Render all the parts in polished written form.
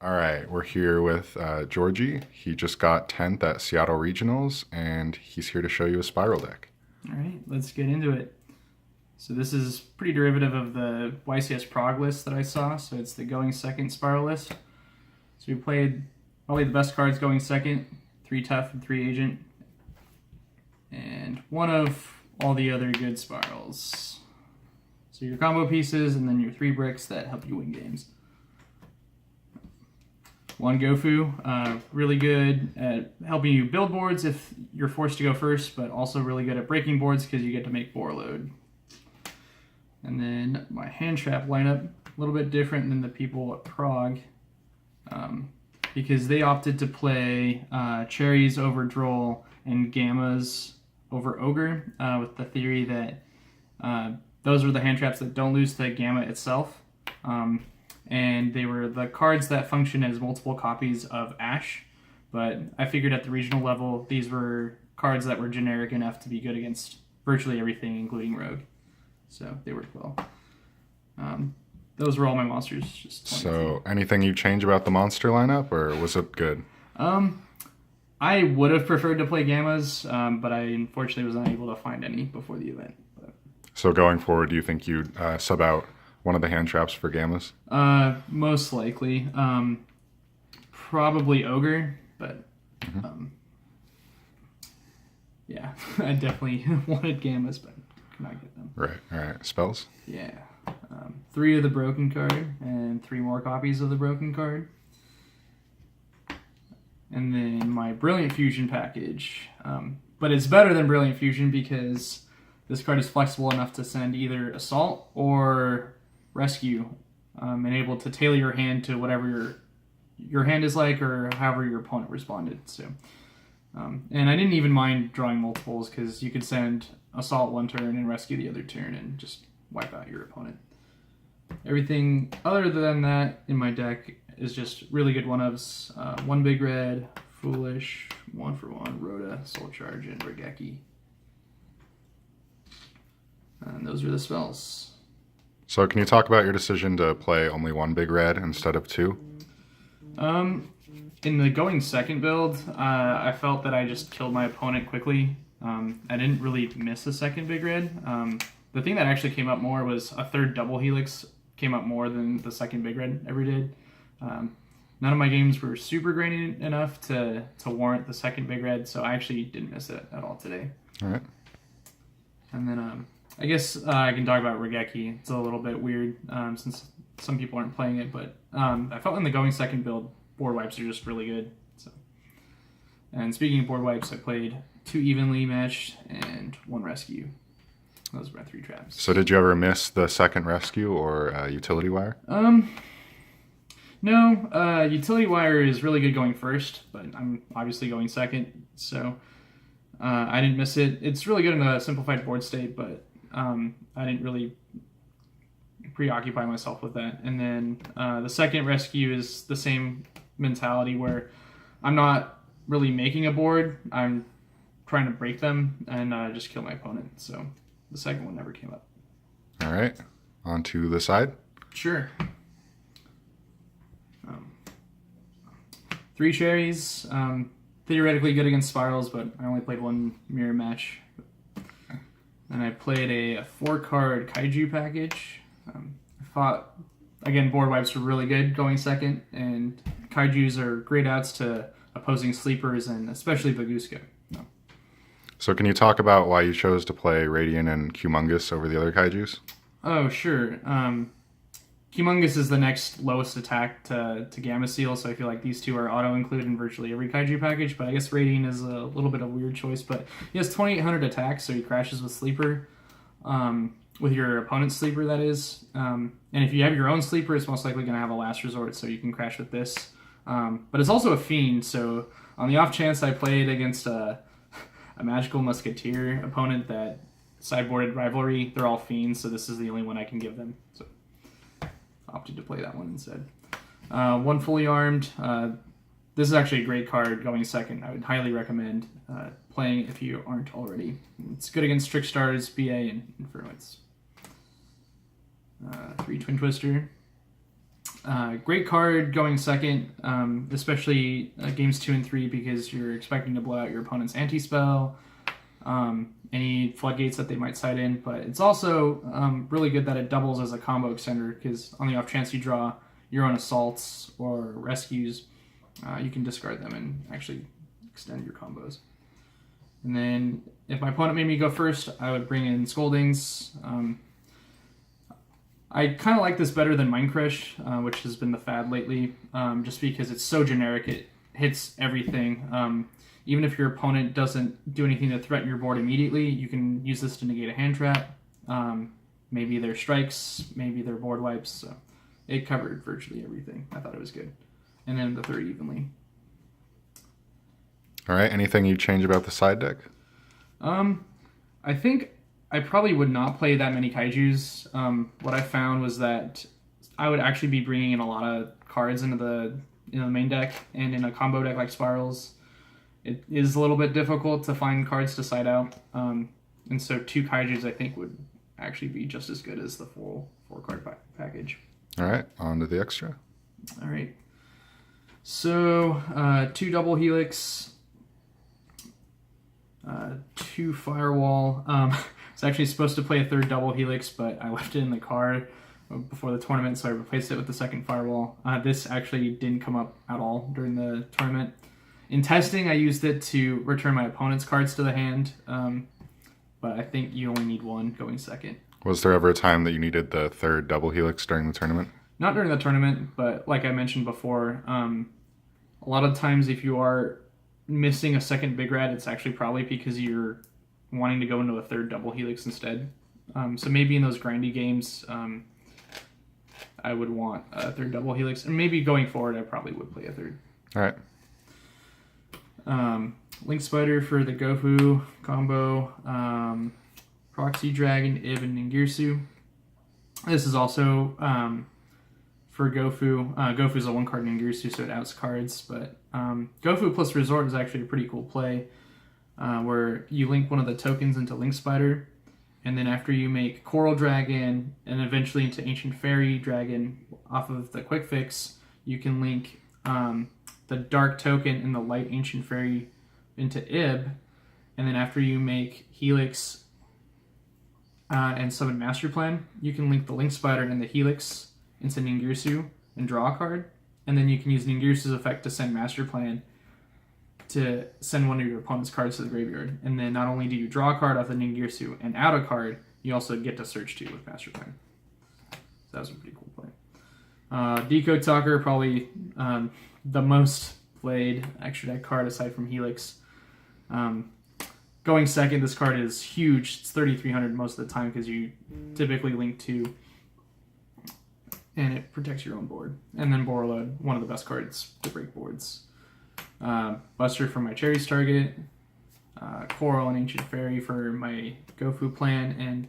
All right, we're here with Georgiy. He just got 10th at Seattle Regionals, and he's here to show you a Spyral deck. All right, let's get into it. So this is pretty derivative of the YCS Prog list that I saw. So it's the going second Spyral list. So we played probably the best cards going second, 3 tough and 3 agent, and one of all the other good Spyrals. So your combo pieces and then your 3 bricks that help you win games. 1 Gofu, really good at helping you build boards if you're forced to go first, but also really good at breaking boards because you get to make boar load. And then my hand trap lineup, a little bit different than the people at Prague, because they opted to play cherries over droll and gammas over ogre, with the theory that those are the hand traps that don't lose the gamma itself. And they were the cards that function as multiple copies of Ash, but I figured at the regional level these were cards that were generic enough to be good against virtually everything, including Rogue. So they worked well. Those were all my monsters. Just 22. So anything you change about the monster lineup, or was it good? I would have preferred to play gammas, but I unfortunately was unable to find any before the event. But So going forward, do you think you'd sub out one of the hand traps for gammas? most likely. Probably ogre, but yeah, I definitely wanted gammas, but could not get them. Right, all right. Spells? Yeah. 3 of the broken card and 3 more copies of the broken card. And then my Brilliant Fusion package. But it's better than Brilliant Fusion because this card is flexible enough to send either Assault or Rescue, and able to tailor your hand to whatever your hand is like or however your opponent responded. So, and I didn't even mind drawing multiples because you could send Assault one turn and Rescue the other turn and just wipe out your opponent. Everything other than that in my deck is just really good one-ofs. 1 big red, Foolish, 1-for-1, Rhoda, Soul Charge, and Regeki. And those are the spells. So can you talk about your decision to play only 1 big red instead of 2? In the going second build, I felt that I just killed my opponent quickly. I didn't really miss a second big red. The thing that actually came up more was a 3rd double helix came up more than the second big red ever did. None of my games were super grainy enough to warrant the second big red, so I actually didn't miss it at all today. All right. And then I guess I can talk about Regeki. It's a little bit weird since some people aren't playing it, but I felt in the going second build, board wipes are just really good. So. And speaking of board wipes, I played 2 evenly matched and 1 rescue. Those were my 3 traps. So did you ever miss the second rescue or utility wire? No, utility wire is really good going first, but I'm obviously going second, so I didn't miss it. It's really good in a simplified board state, but I didn't really preoccupy myself with that. And then the second rescue is the same mentality where I'm not really making a board, I'm trying to break them and just kill my opponent, so the second one never came up. All right. On to the side. Sure. 3 cherries. Theoretically good against spirals, but I only played 1 mirror match. And I played a 4-card kaiju package. I thought, again, board wipes were really good going second, and kaijus are great outs to opposing sleepers and especially Baguska. So can you talk about why you chose to play Radiant and Humongous over the other kaijus? Oh, sure. Humongous is the next lowest attack to Gamma Seal, so I feel like these 2 are auto-included in virtually every kaiju package, but I guess Radiant is a little bit of a weird choice, but he has 2,800 attacks, so he crashes with Sleeper, with your opponent's Sleeper, that is. And if you have your own Sleeper, it's most likely going to have a last resort, so you can crash with this. But it's also a Fiend, so on the off chance I played against a Magical Musketeer opponent that sideboarded Rivalry, they're all Fiends, so this is the only one I can give them. So opted to play that one instead. 1 fully armed. This is actually a great card going second. I would highly recommend playing it if you aren't already. It's good against Trickstars, BA, and Infernals. 3 Twin Twister. Great card going second, especially games 2 and 3 because you're expecting to blow out your opponent's anti-spell, any floodgates that they might side in. But it's also really good that it doubles as a combo extender because on the off chance you draw your own assaults or rescues, you can discard them and actually extend your combos. And then if my opponent made me go first, I would bring in Scoldings. I kind of like this better than Mindcrush, which has been the fad lately, just because it's so generic. It hits everything. Even if your opponent doesn't do anything to threaten your board immediately, you can use this to negate a hand trap. Maybe their strikes, maybe their board wipes. So it covered virtually everything. I thought it was good. And then the third evenly. All right. Anything you change about the side deck? I think I probably would not play that many kaijus. What I found was that I would actually be bringing in a lot of cards into the main deck, and in a combo deck like Spirals, it is a little bit difficult to find cards to side out. And so 2 kaijus I think would actually be just as good as the full 4-card package. All right, on to the extra. All right. So 2 double helix, 2 firewall. I was actually supposed to play a 3rd double helix, but I left it in the car before the tournament, so I replaced it with the 2nd firewall. This actually didn't come up at all during the tournament. In testing, I used it to return my opponent's cards to the hand, but I think you only need 1 going second. Was there ever a time that you needed the 3rd double helix during the tournament? Not during the tournament, but like I mentioned before, a lot of times if you are missing a 2nd big rat, it's actually probably because you're wanting to go into a 3rd double helix instead. So maybe in those grindy games, I would want a 3rd double helix, and maybe going forward, I probably would play a 3rd. All right. Link Spider for the Gofu combo, Proxy Dragon, Ib, and Ningirsu. This is also for Gofu. Gofu is a 1-card Ningirsu, so it outs cards, but Gofu plus Resort is actually a pretty cool play. Where you link one of the tokens into Link Spider, and then after you make Coral Dragon and eventually into Ancient Fairy Dragon off of the quick fix, you can link the dark token and the light Ancient Fairy into Ib, and then after you make Helix and summon Master Plan, you can link the Link Spider and the Helix into Ningirsu and draw a card, and then you can use Ningirsu's effect to send Master Plan to send one of your opponent's cards to the graveyard. And then not only do you draw a card off the Ningirsu and out a card, you also get to search 2 with Master Plan. So that was a pretty cool play. Decode Talker, probably the most played extra deck card aside from Helix. Going second, this card is huge. It's 3,300 most of the time because you typically link 2. And it protects your own board. And then Borreload, one of the best cards to break boards. Buster for my Cherries target, Coral and Ancient Fairy for my Gofu plan, and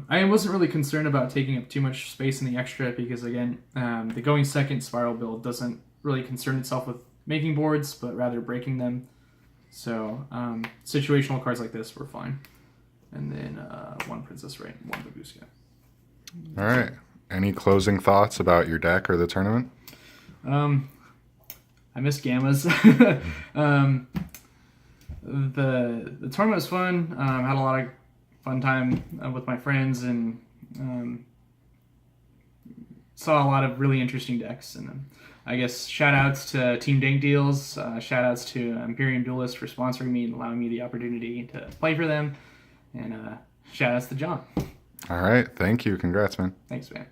I wasn't really concerned about taking up too much space in the extra because, again, the going second Spiral build doesn't really concern itself with making boards, but rather breaking them. So situational cards like this were fine. And then 1 Princess Right, 1 Babushka. All right. Any closing thoughts about your deck or the tournament? I missed Gammas. The tournament was fun. Had a lot of fun time with my friends, and saw a lot of really interesting decks. And I guess shout outs to Team Dank Deals, shout outs to IMPERIUM Duelist for sponsoring me and allowing me the opportunity to play for them, and shout outs to John. All right. Thank you. Congrats, man. Thanks, man.